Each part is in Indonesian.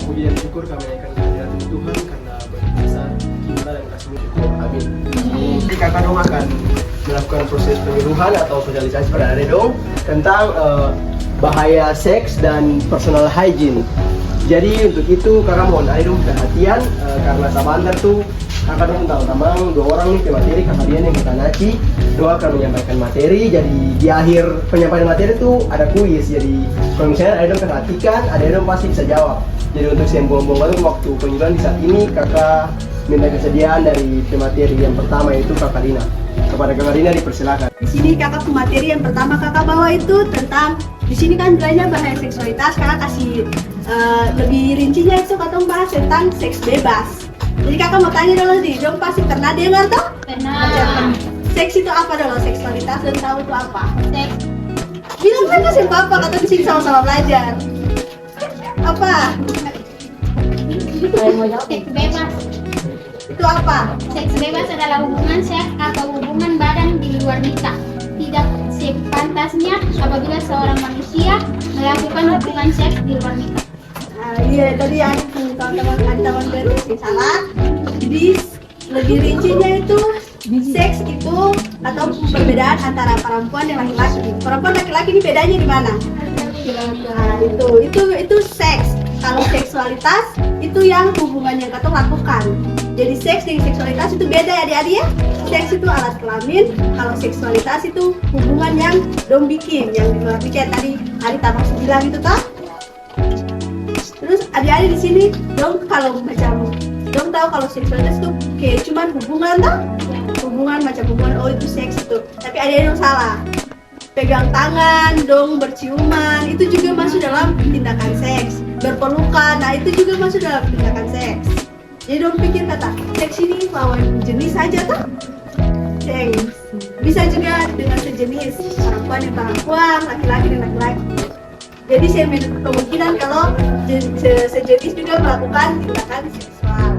puji dan syukur kami naikkan kehadiran Tuhan karena berbisa cinta dan kasih syukur. Amin. Jadi kakak dong akan melakukan proses penyuluhan atau sosialisasi pada adik dong tentang bahaya seks dan personal hygiene. Jadi untuk itu kakak mohon adik dong perhatian karena sabantar tuh kakak dong tahu tamang dua orang nih ke materi kakak dia yang kita naci doa akan menyampaikan materi. Jadi di akhir penyampaian materi tuh ada kuis. Jadi kalau misalnya ada dong perhatikan ada dong pasti bisa jawab. Jadi untuk saya buang-buang waktu penyuluhan di saat ini kakak minta kesediaan dari pemateri yang pertama itu kakak Dina. Kepada kakak Dina dipersilakan. Di sini kakak pemateri yang pertama kakak bawa itu tentang di sini kan bilangnya bahaya seksualitas, kakak kasih lebih rincinya itu kakak bahas tentang seks bebas. Jadi kakak mau tanya dulu nih, dong pasti pernah dengar toh? Pernah. Seks itu apa dulu? Seksualitas dan tahu itu apa? Seks. Bilang kan kasih apa? Kata di sini sama-sama belajar. Apa? Seks bebas. Itu apa? Seks bebas adalah hubungan seks atau hubungan badan di luar nikah. Tidak sepantasnya apabila seorang manusia melakukan hubungan seks di luar nikah. Iya, tadi ada teman-teman berarti salah. Jadi lebih rincinya itu seks itu atau perbedaan antara perempuan dan laki-laki. Perempuan laki-laki ini bedanya di mana? Nah, itu seks. Kalau seksualitas itu yang hubungan yang kita lakukan. Jadi seks dan seksualitas itu beda ya adik-adik ya. Seks itu alat kelamin, kalau seksualitas itu hubungan yang dong bikin, yang di luar nikah tadi Ari Tamang bilang itu toh. Terus adik-adik di sini dong kalau macam dong tahu kalau seksualitas itu kayak cuman hubungan toh, hubungan macam hubungan oh itu seks itu. Tapi adik-adik dong salah. Pegang tangan, dong berciuman, itu juga masuk dalam tindakan seks. Berpelukan, nah itu juga masuk dalam tindakan seks. Jadi dong pikir kata seks ini lawan jenis saja toh. Seks bisa juga dengan sejenis, perempuan dan perempuan, laki-laki dan laki-laki. Jadi saya menutup kemungkinan kalau sejenis juga melakukan tindakan seksual.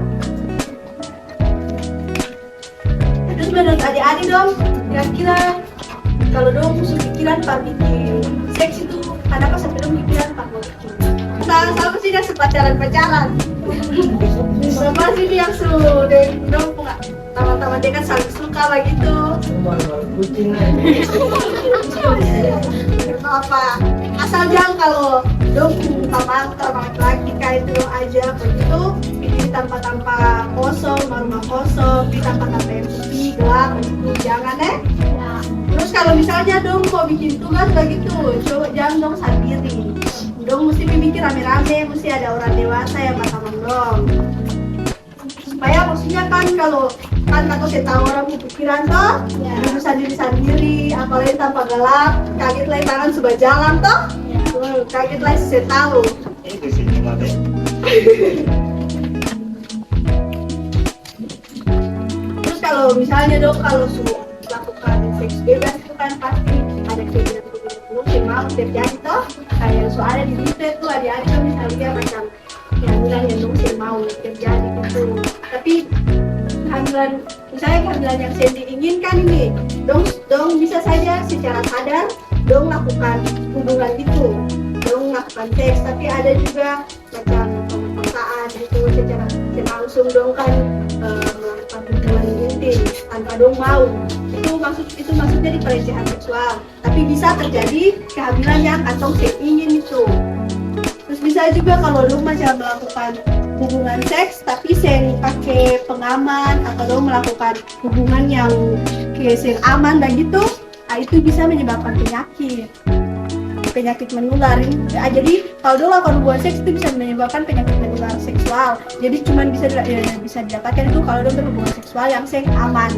Terus menurut adik-adik dong, kira-kira kalau dong musuh pikiran pak bikin seks itu kenapa sampai dong pikiran pak mau bikin? Sama sih dia sepacaran-pacaran. Sama sih dia yang suruh dong teman-teman dia kan saling suka begitu. Apa? Asal jangan kalau dong tamang laki kayak itu dong aja begitu. Ini tanpa kosong, rumah kosong, di tanpa yang putih gelap begitu jangan Terus kalau misalnya dong mau bikin tugas begitu, coba jangan dong sendiri. Dong mesti mikir rame-rame, mesti ada orang dewasa yang pasangan dong. Supaya maksudnya kan kalau saya tahu orang pikiran toh, duduk sendiri, apalagi tanpa gelap, kaget lagi tangan sudah jalan toh, kaget lagi saya tahu. Terus kalau misalnya dong kalau suruh lakukan seks bebas itu kan pasti ada keinginan yang mau terjadi toh, kayak soalnya di Twitter tuh adik-adik tuh misalnya macam yang bilang yang dong saya mau terjadi gitu. Tapi kehamilan, misalnya kehamilan yang saya diinginkan ini, dong bisa saja secara sadar dong lakukan hubungan itu, dong lakukan seks. Tapi ada juga macam pemerkosaan itu secara langsung dong kan melakukan hubungan intim tanpa dong mau. Itu maksudnya di pelecehan seksual. Tapi bisa terjadi kehamilan yang atau saya ingin itu. Terus bisa juga kalau dong macam melakukan hubungan seks tapi saya pakai pengaman atau dong melakukan hubungan yang kayak aman begitu, itu bisa menyebabkan penyakit menular. Jadi kalau dong lakukan hubungan seks itu bisa menyebabkan penyakit menular seksual. Jadi cuma bisa didapatkan itu kalau dong berhubungan seksual yang aman.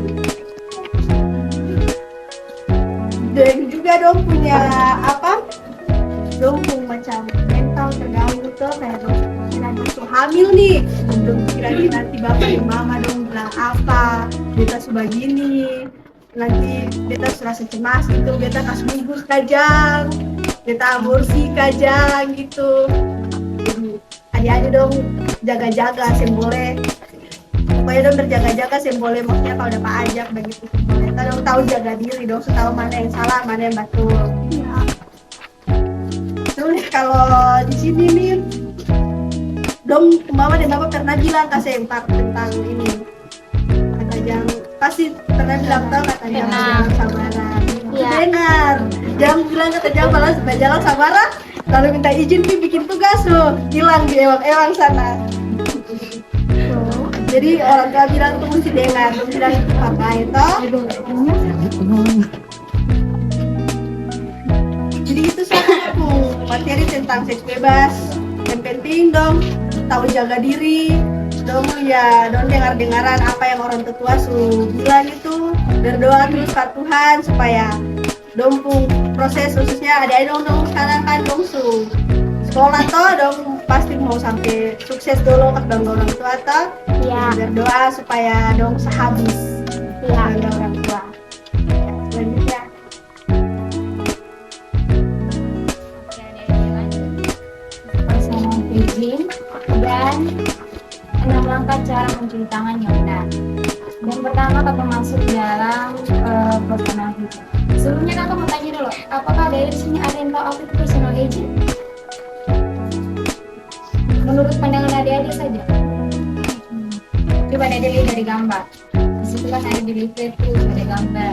Dan juga dong punya dong macam mental terganggu tuh kayak nanti tuh hamil nih, dong kira-kira nanti bapak dan mama dong bilang apa, beta sebegini, nanti beta serasa cemas gitu, beta kasih bungkus kajang, beta aborsi kajang gitu. Jadi adik-adik dong jaga-jaga, boleh pokoknya dong berjaga-jaga boleh, maksudnya kalau dapat ajak begitu boleh. Kita dong tahu jaga diri dong, tahu mana yang salah, mana yang betul. Terus kalau di sini nih dong mama dan bapak pernah bilang ke sempak tentang ini, kata jang pasti pernah bilang tau kata jang jalan samaran. Iya. Dengar, jang bilang kata jang malah supaya jalan samaran, lalu minta izin Pi bikin tugas tuh, hilang di ewang-ewang sana. Jadi orang tua bilang tuh mesti dengar, tuh bilang itu pakai toh. Jadi itu aku materi tentang seks bebas. Yang penting dong tahu jaga diri, dong ya dong dengar-dengaran apa yang orang tua su bilang itu, berdoa terus ke Tuhan supaya dong pun proses khususnya ada dong sekarang kan dong su sekolah toh dong pasti mau sampai sukses dulu ke dong orang tua toh. Iya. Berdoa supaya dong sehabis ada orang tua. Selanjutnya personal hygiene dan 6 langkah cara mencuci tangan yang benar. Yang pertama kakak masuk dalam personal hygiene. Sebelumnya kakak mau tanya dulu, apakah dari sini ada yang tahu apa itu personal hygiene? Menurut pandangan adik-adik saja. Coba ada lihat dari gambar. Di situ kan ada di leaflet tuh ada gambar.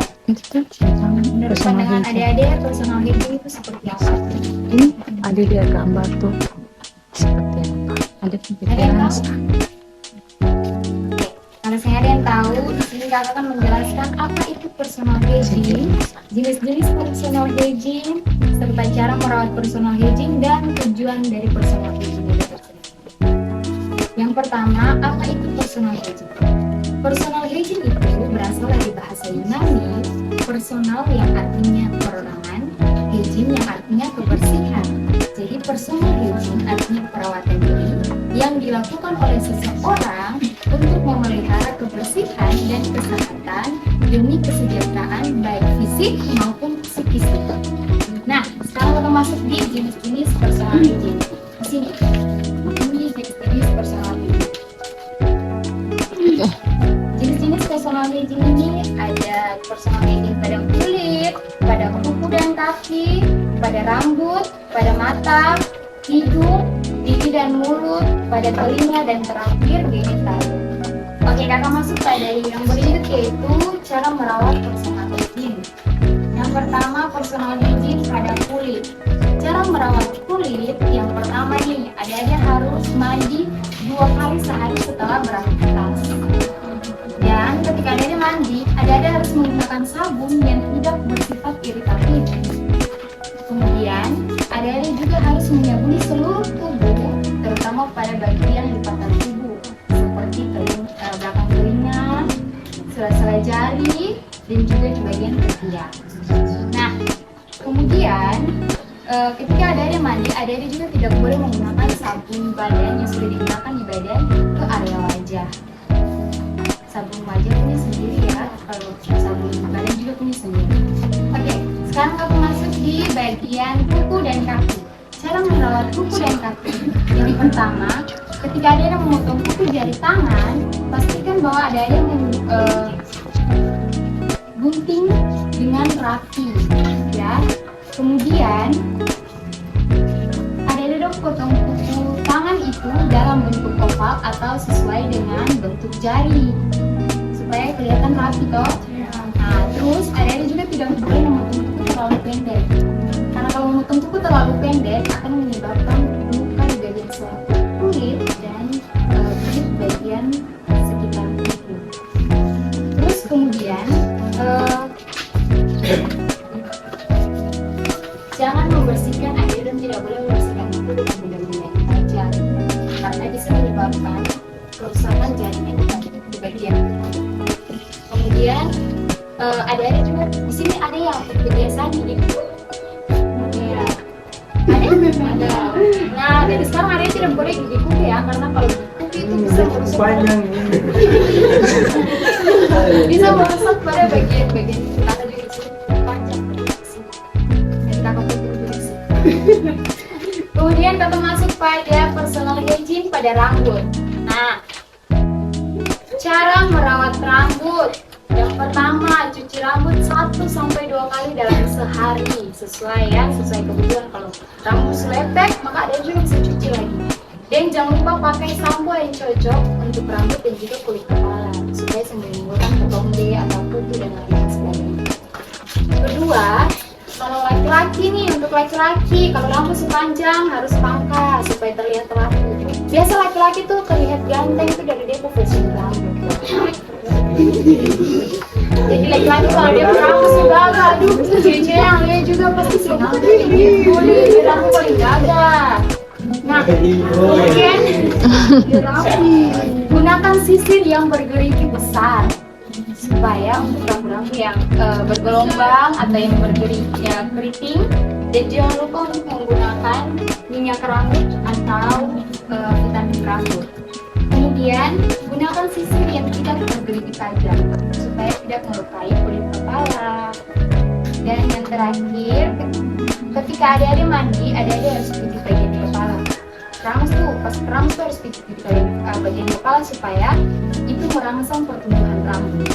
Menurut pandangan adik-adik personal hygiene itu seperti apa? Ini ada dia gambar tuh seperti apa? Ada Ada yang tahu? Oke, kalau saya ada yang tahu, di sini kakak akan menjelaskan apa itu personal hygiene, jenis-jenis personal hygiene, serta cara merawat personal hygiene dan tujuan dari personal hygiene itu tersebut. Yang pertama, apa itu personal hygiene? Personal hygiene itu berasal dari bahasa Yunani, personal yang artinya perorangan, hygiene yang artinya kebersihan. Jadi personal hygiene artinya perawatan diri yang dilakukan oleh seseorang untuk memelihara kebersihan dan kesehatan demi kesejahteraan baik fisik maupun psikis. Nah, sekarang kita masuk di jenis-jenis personal hygiene. Di sini, ini jenis-jenis personal hygiene. Jenis-jenis personal hygiene ini ada personal hygiene pada kulit, pada kuku dan kaki, pada rambut, pada mata, hidung, gigi dan mulut, pada telinga, dan terakhir genital. Oke, kakak masuk pada yang berikut yaitu cara merawat personal hygiene. Yang pertama, personal hygiene pada kulit. Cara merawat kulit yang pertama nih, adik-adik harus mandi 2 kali sehari setelah beraktivitas. Dan ketika adik-adik mandi, adik-adik harus menggunakan sabun yang tidak bersifat iritatif. Kemudian, adik-adik juga harus menyabuni seluruh tubuh, terutama pada bagian lipatan tubuh, seperti belakang telinga, sela-sela jari, dan juga di bagian ketiak. Nah, kemudian ketika adik-adik mandi, adik-adik juga tidak boleh menggunakan sabun badan yang sudah digunakan di badan ke area wajah. Sabun wajah punya sendiri ya, kalau sabun badan juga punya sendiri. Oke, sekarang aku masuk di bagian kuku dan kaki. Cara merawat kuku dan kaki. Yang pertama, ketika adik-adik memotong kuku jari tangan, pastikan bahwa adik-adik gunting dengan rapi, ya. Kemudian adik-adik potong kuku tangan itu dalam bentuk oval atau sesuai dengan bentuk jari supaya kelihatan rapi toh. Nah, terus adik-adik juga tidak boleh memotong kuku terlalu pendek, karena kalau memotong kuku terlalu pendek akan menyebabkan luka di bagian selaput kulit dan kulit bagian sekitar kuku. Terus kemudian jangan membersihkan adik dan tidak boleh membersihkan kuku dengan benda-benda yang tajam, karena bisa menyebabkan kerusakan jaringan di bagian. Kemudian adik-adik juga di sini ada yang kebiasaan gigi kuku. Ya, ada. Nah, dari sekarang adik tidak boleh gigi kuku ya, karena kalau gigi kuku itu bisa merusak panjang bisa merusak pada bagian-bagian kita juga di sini panjang. Jadi kakak putih di sini. Kemudian kakak masuk pada personal hygiene pada rambut. Nah, cara merawat rambut. Yang pertama, cuci rambut 1-2 kali dalam sehari. Sesuai kebutuhan. Kalau rambut selepek, maka ada juga bisa cuci lagi. Kemudian jangan lupa pakai sampo yang cocok untuk rambut dan juga kulit kepala supaya menimbulkan ketombe atau kutu dan lain sebagainya. Kedua, kalau laki-laki nih, untuk laki-laki kalau rambut sepanjang harus pangkas supaya terlihat rapi. Biasa laki-laki tuh terlihat ganteng itu dari dia profesional rambut. Jadi laki-laki kalau dia rambut segala, aduh, cewek yang lihat juga pasti senang. Boleh rambut paling gagah. Nah, kemudian gunakan sisir yang bergerigi besar supaya untuk rambut-rambut yang bergelombang atau yang bergerigi keriting. Dan jangan lupa untuk menggunakan minyak rambut atau vitamin rambut. Kemudian gunakan sisir yang tidak bergerigi tajam supaya tidak melukai kulit kepala. Dan yang terakhir, ketika adik-adik mandi, adik-adik harus pijit bagian kepala. Pas keramas tuh harus pijit bagian kepala supaya itu merangsang pertumbuhan rambut.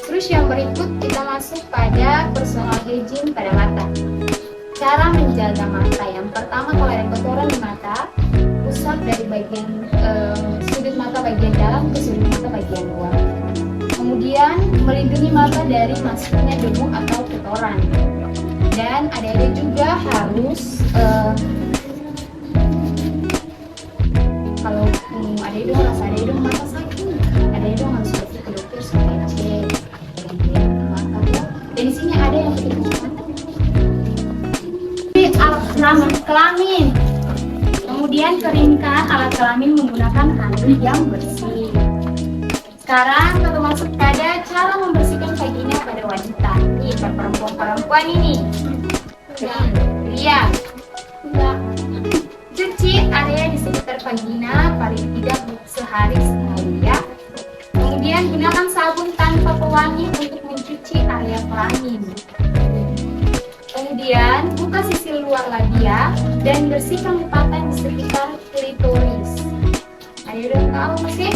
Terus yang berikut kita masuk pada personal hygiene pada mata. Cara menjaga mata, yang pertama kalau ada kotoran di mata, usap dari bagian sudut mata bagian dalam ke sudut mata bagian luar. Kemudian melindungi mata dari masuknya debu atau kotoran. Dan adik-adik juga harus kalau adik-adik merasa adik-adik mata sakit, adik-adik harus pergi ke dokter supaya cek mata. Dan di sini ada yang begitu. Alat kelamin. Kemudian keringkan alat kelamin menggunakan handuk yang bersih. Sekarang kita masuk pada cara membersihkan vagina pada wanita. Nih, perempuan ini. Lihat. Cuci area di sekitar vagina paling tidak sehari sekali ya. Kemudian gunakan sabun tanpa pewangi untuk mencuci area kelamin. Kemudian buka sisi luar labia dan bersihkan lipatan di sekitar klitoris. Ayo udah tahu masih?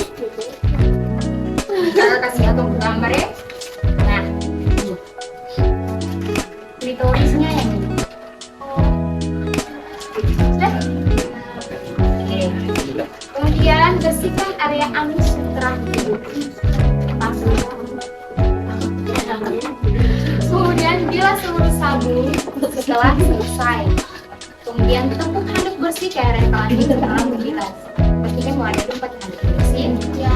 Kita kasih atau gambar ya. Nah, klitorisnya yang ini. Sudah? Oke. Kemudian bersihkan area anus terakhir. Kemudian bilas seluruh sabun setelah selesai. Kemudian tepuk handuk bersih ke area kelamin setelah membilas. Pastikan mau ada tempat handuk bersih. Ya.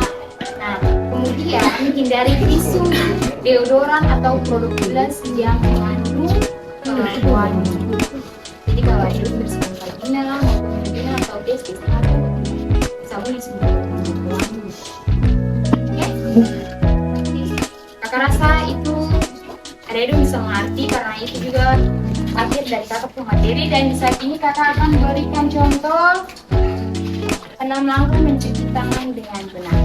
Nah, kemudian hindari tisu, deodoran atau produk bilas yang mengandung wangi. Jadi kalau ada bersihkan vagina maupun vagina atau testis atau sabun disebut wangi. Oke? Kakak rasa itu adik-adik bisa mengerti karena itu juga akhir dari kakak pemateri. Dan di saat ini kakak akan berikan contoh 6 langkah mencuci tangan dengan benar.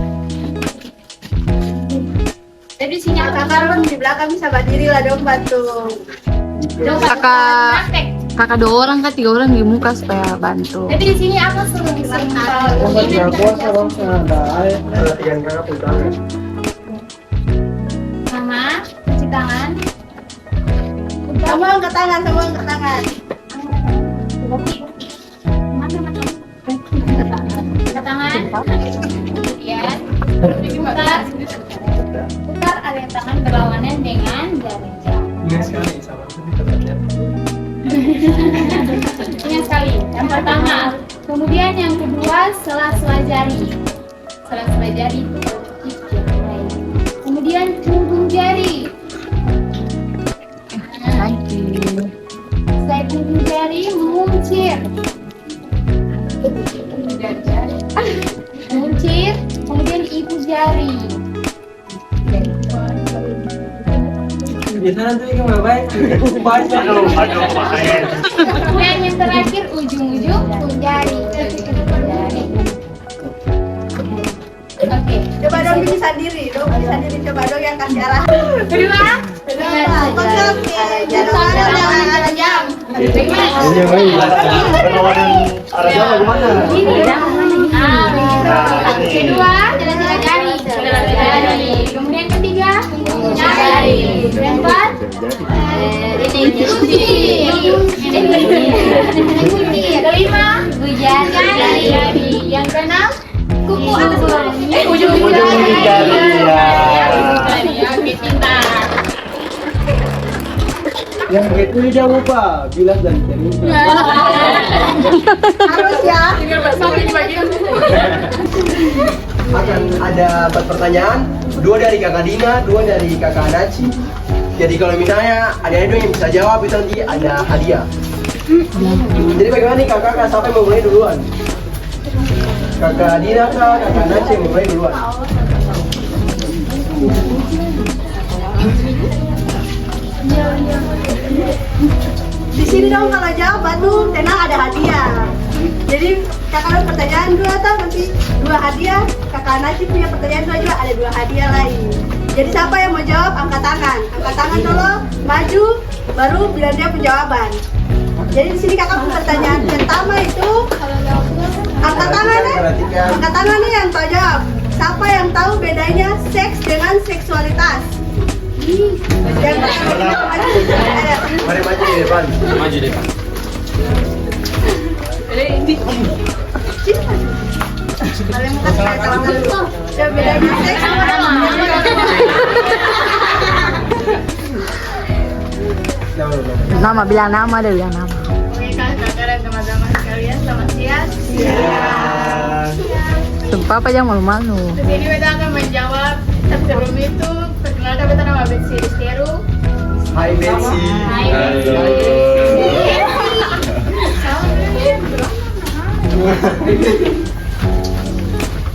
Jadi di sini Kakak di belakang bisa berdiri lah dong bantu. Kakak 2 orang kan 3 orang di muka supaya bantu. Jadi di sini aku suruh bisa sama cuci tangan. Semua angkat tangan, semua angkat tangan. Angkat tangan. Kemudian putar area tangan berlawanan dengan jari-jari. Ingat sekali. Yang pertama. Kemudian yang kedua sela-sela jari. Sela-sela jari itu kemudian punggung jari. Saya punggung jari muncir. Muncir, kemudian ibu jari. Biasanya nanti yang baik, baca. Dan yang terakhir ujung-ujung jari. Oke, coba dong bisa diri, coba dong yang kasih arah. Kedua, Oke, jangan jam. kedua, jalan-jalan jari. Kemudian ketiga, jari. Keempat, ini kelima, jari. Yang keenam, kuku atas bawah. Ujung jari. Oke, pintar. Yang itu jangan lupa bilas dan cerita. Harus ya. Akan ada 4 pertanyaan, 2 dari kakak Dina, 2 dari kakak Naci. Jadi kalau misalnya ada yang bisa jawab itu nanti ada hadiah. Jadi bagaimana nih kakak siapa yang mau mulai duluan? Kakak Dina kah, kakak Naci yang mau mulai duluan? Di sini dong kalau jawab batu tenang ada hadiah. Jadi kakak ada pertanyaan 2 atau nanti 2 hadiah. Kakak Naci punya pertanyaan 2 juga ada 2 hadiah lain. Jadi siapa yang mau jawab angkat tangan. Angkat tangan dulu, maju, baru bilang dia penjawaban. Jadi di sini kakak punya pertanyaan pertama itu angkat tangan ya. Angkat tangan nih yang tahu jawab. Siapa yang tahu bedanya seks dengan seksualitas? Yang pertama Mari maju di depan. kalian mau kasih tahu dulu. Yang bedanya seks Nama, bilang nama deh, bilang nama. Oke kakak dan teman-teman sekalian selamat siang. Sumpah apa yang malu-malu. Di sini kita akan menjawab. Sebelum itu perkenalkan kita nama Betsy Risteru. Hai Betsy.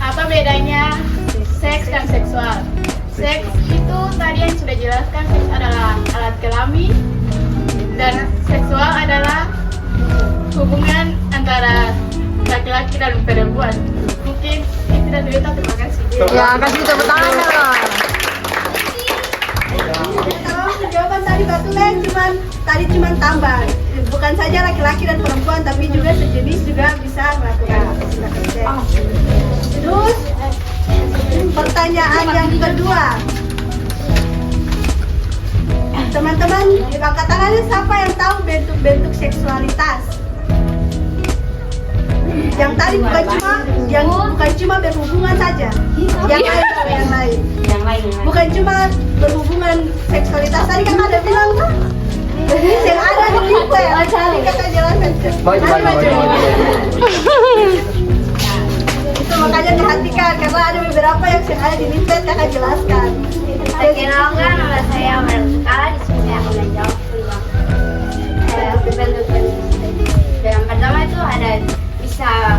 Apa bedanya seks dan seksual? Seks itu tadi yang sudah jelaskan, seks adalah alat kelamin dan seksual adalah hubungan antara laki-laki dan perempuan. Mungkin itu dan Duita, terima kasih. Ya, kasih tepuk tangan dong. Kalau jawaban tadi Batulen cuman tambah. Bukan saja laki-laki dan perempuan tapi juga sejenis juga bisa melakukan seks. Terus pertanyaan yang kedua. Teman-teman, angkat tangannya siapa yang tahu bentuk-bentuk seksualitas? Yang tadi bukan cuma berhubungan saja. Yang lain. Bukan cuma berhubungan seksualitas. Tadi kan ada bilang kan? Yang ada di limpet. Tadi kakak jelaskan. Maju. Itu makanya diperhatikan karena ada beberapa yang ada di limpet kakak jelaskan. Perkenalkan, nama saya Mereka. Di sini saya akan menjawab 5 bentuk-bentuk. Yang pertama itu ada bisa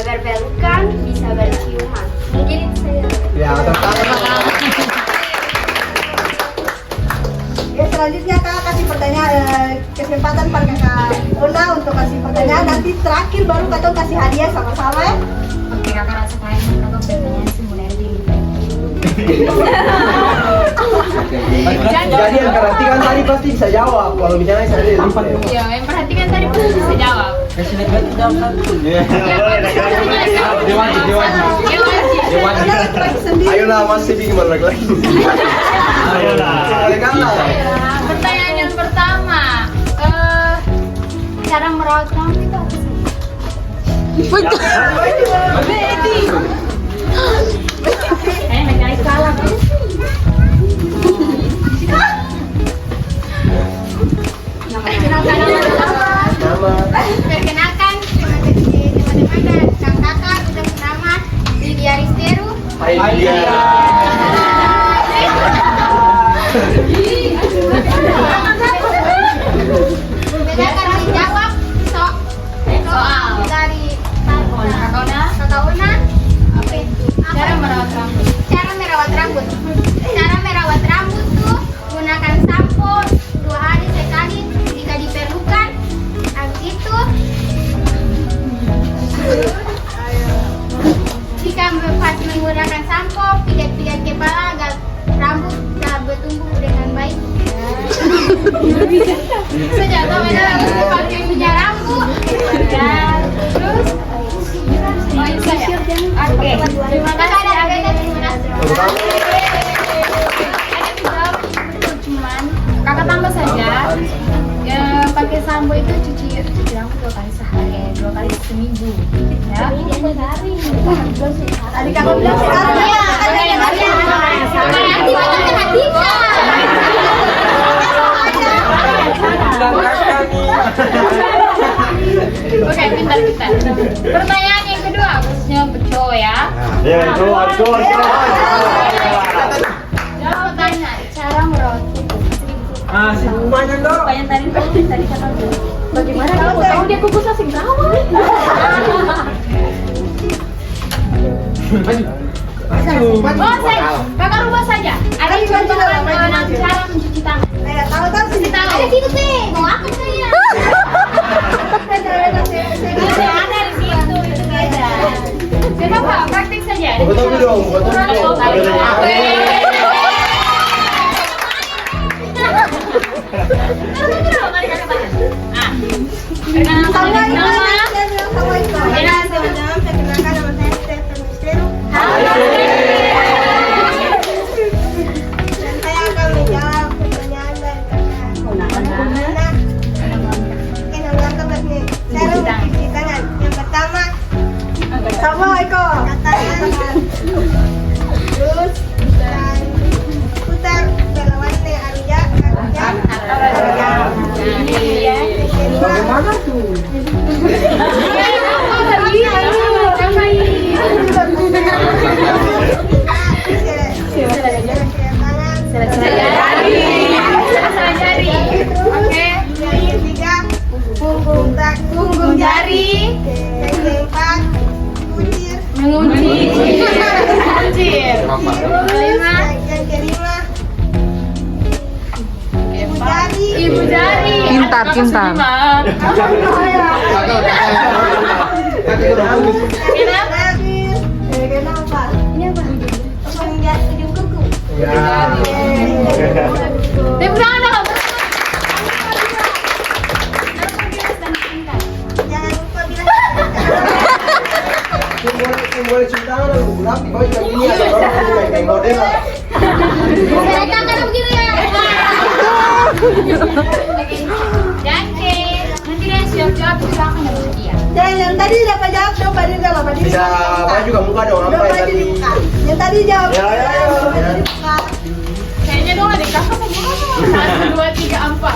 berpelukan, bisa berciuman. Mungkin itu saja. Ya, tangan. Ya, selanjutnya kakak kasih pertanyaan kesempatan pada kakak Una untuk kasih pertanyaan. Nanti terakhir baru kakak kasih hadiah sama-sama ya. Oke, kakak rasa kalian kakak pertanyaan semudah diri. Jadi yang perhatikan tadi pasti bisa jawab. Kalau misalnya saya ada tempat. Ya, yang perhatikan tadi pun bisa jawab. Ayolah masih gimana lagi? Ayolah. Pertanyaan yang pertama, cara merawat rambut itu apa sih? Kayaknya salah kan? Perkenalkan teman-teman dan sang kakak sudah bernama Lydia Risteru. Hai dia. Beda karena menjawab soal dari kakak Una. Apa itu? Cara merawat rambut. Cara merawat rambut. Cara merawat rambut tuh gunakan sampo 2 hari sekali jika diperlukan. Habis itu jika pas menggunakan sampo, pijat minggu. Ya. Tadi kakak bilang sekarang ya. Oke, pintar. Pertanyaan yang kedua, khususnya Beco ya. Ya, itu. Jawab tanya, cara merawat kuku. Si rumahnya dong. Yang tadi kakak bilang. Bagaimana kamu tahu dia kukus asing rawat? Kakak rubah saja. Ada contoh cara mencuci tangan. Tahu sini tahu. Ada situ sih, mau apa saya? Ada di situ, itu beda. Coba praktik saja. Betul dong, betul. Perkenalkan nama. Dan saya akan menjawab pertanyaan dari kakak. Cara mencuci tangan. Yang pertama, sama Eko. Katakan. Terus dan putar belawannya Arya. Bagaimana tuh? Oke. Yang ketiga, punggung jari. Yang keempat, kucir. Menguncir. Kelima. Yang kelima, Ibu jari. Pintar. Kenapa? Ini apa? Ujung kuku. Ya. Tepuk tangan dong. Jangan lupa bilang. Simbol cuci tangan lu rapi, kau juga gini ada orang kayak model lah. Saya akan begini ya. Oke. Nanti dia siap-siap silakan ya bersedia. Dan yang tadi dapat jawab, coba dia jawab. Bisa apa juga muka dong, apa Coba yang tadi? dibuka. Yang tadi jawab. Ya. Coba dibuka. Kayaknya dong adik kakak semua. 1, 2, 3, 4.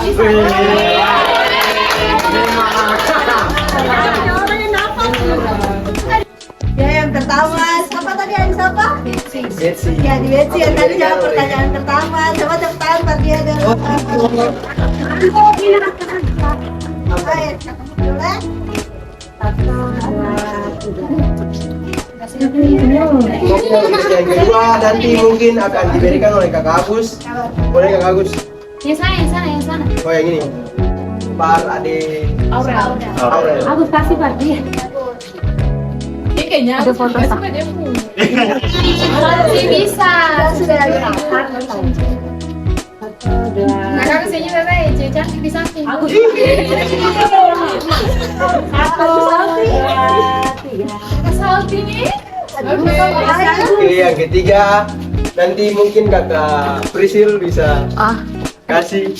Ya yang pertama, siapa tadi yang siapa? Betsy. Ya di Betsy yang tadi jawab pertanyaan pertama. Coba tepuk tangan buat dia dan. Ayo, boleh? Yang kedua nanti mungkin akan diberikan oleh Kakak Agus. Boleh Kakak Agus? Yang sana. Oh yang ini. Par Ade Aurel. Aku kasih Pak dia. Ada foto tak? Masih bisa. Sudah lagi. Kakak kesini bebe, cewek cantik di samping. Kakak salty nih. Oke, yang ketiga nanti mungkin Kakak Prisil bisa kasih.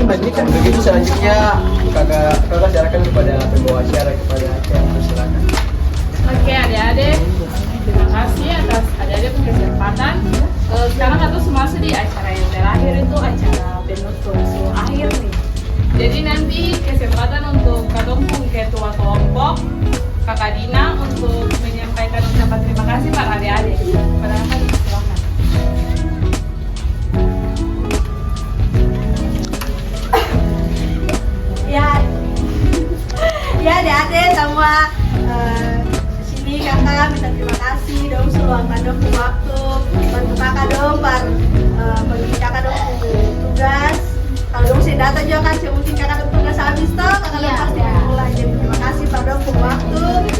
Nanti kan begitu selanjutnya kakak silakan kepada pembawa acara kepada yang bersilakan. Oke adik-adik, terima kasih atas adik-adik punya kesempatan. Sekarang kita semua di acara yang terakhir itu acara penutup akhir nih. Jadi nanti kesempatan untuk ketemu ketua kelompok Kakak Dina untuk menyampaikan ucapan terima kasih para adik-adik. Silakan. Ya adik-adik semua sini kakak minta terima kasih dong seluangkan dong waktu bantu kakak dong bagi kakak dong tugas. Kalau dong saya data juga kan saya mungkin kakak dong tugas habis toh kakak dong pasti mulai. Jadi terima kasih pak dong waktu.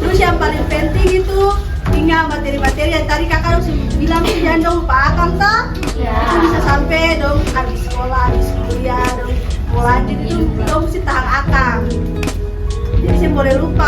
Terus yang paling penting itu tinggal materi-materi yang tadi kakak dong bilang jangan dong lupa akang toh. Itu bisa sampai dong habis sekolah, habis kuliah dong mau lanjut itu dong mesti tahan akang. Jadi saya boleh lupa